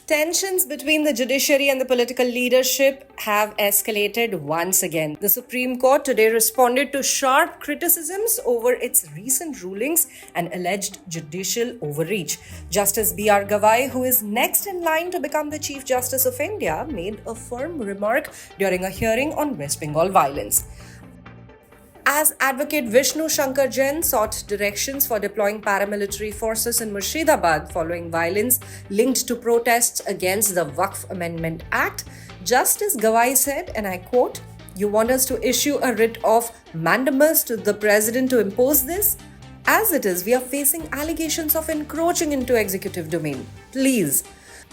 Tensions between the judiciary and the political leadership have escalated once again. The Supreme Court today responded to sharp criticisms over its recent rulings and alleged judicial overreach. Justice BR Gavai, who is next in line to become the Chief Justice of India, made a firm remark during a hearing on West Bengal violence. As Advocate Vishnu Shankar Jain sought directions for deploying paramilitary forces in Murshidabad following violence linked to protests against the Waqf Amendment Act, Justice Gavai said, and I quote, "You want us to issue a writ of mandamus to the president to impose this? As it is, we are facing allegations of encroaching into executive domain. Please."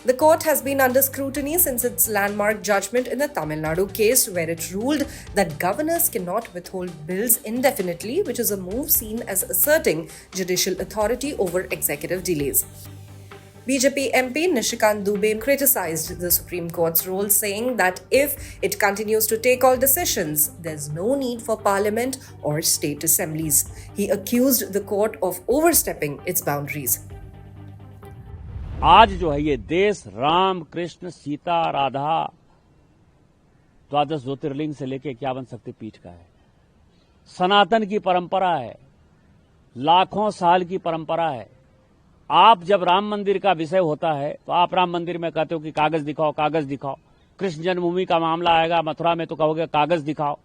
The court has been under scrutiny since its landmark judgment in the Tamil Nadu case, where it ruled that governors cannot withhold bills indefinitely, which is a move seen as asserting judicial authority over executive delays. BJP MP Nishikant Dubey criticized the Supreme Court's role, saying that if it continues to take all decisions, there's no need for parliament or state assemblies. He accused the court of overstepping its boundaries. आज जो है ये देश राम कृष्ण सीता राधा द्वादश ज्योतिर्लिंग से लेके 51 शक्तिपीठ का है। सनातन की परंपरा है, लाखों साल की परंपरा है। आप जब राम मंदिर का विषय होता है तो आप राम मंदिर में कहते हो कि कागज दिखाओ, कागज दिखाओ। कृष्ण जन्मभूमि का मामला आएगा मथुरा में तो कहोगे कागज दिखाओ।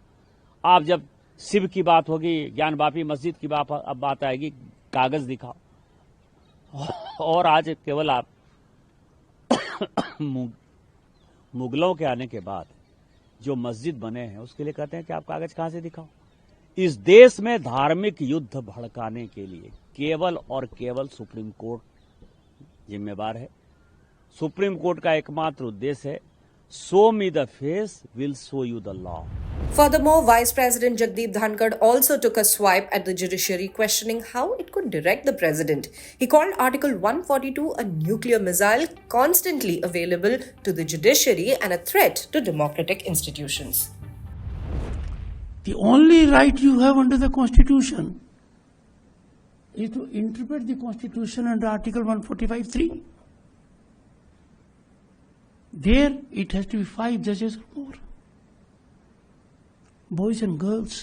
आप जब शिव की बात होगी, ज्ञान वापी मस्जिद की बात आएगी, कागज दिखाओ। और आज केवल आप मुगलों के आने के बाद जो मस्जिद बने हैं उसके लिए कहते हैं कि आप कागज कहां से दिखाओ। इस देश में धार्मिक युद्ध भड़काने के लिए केवल और केवल सुप्रीम कोर्ट जिम्मेवार है। सुप्रीम कोर्ट का एकमात्र उद्देश्य है, show me the face, will show you the law. Furthermore, Vice President Jagdeep Dhankhar also took a swipe at the judiciary, questioning how it could direct the president. He called Article 142 a nuclear missile constantly available to the judiciary and a threat to democratic institutions. The only right you have under the Constitution is to interpret the Constitution under Article 145(3). There, it has to be 5 judges or more. Boys and girls.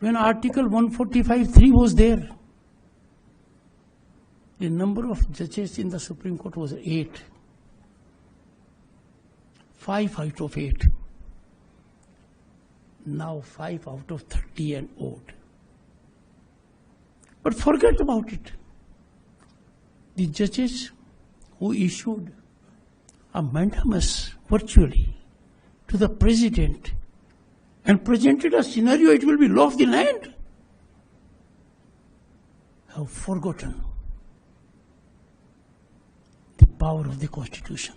When Article 145(3) was there, the number of judges in the Supreme Court was 8. 5 out of 8. Now 5 out of 30 and odd. But forget about it. The judges who issued a mandamus virtually to the president and presented a scenario it will be law of the land, have forgotten the power of the Constitution.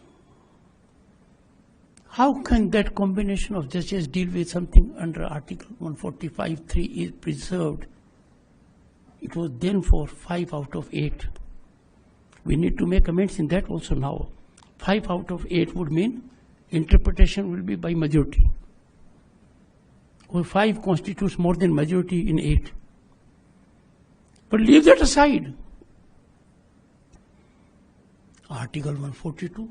How can that combination of judges deal with something under Article 145(3) is preserved? It was then for 5 out of 8. We need to make amends in that also now. 5 out of 8 would mean interpretation will be by majority. Or 5 constitutes more than majority in 8. But leave that aside. Article 142.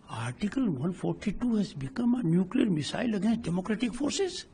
Article 142 has become a nuclear missile against democratic forces.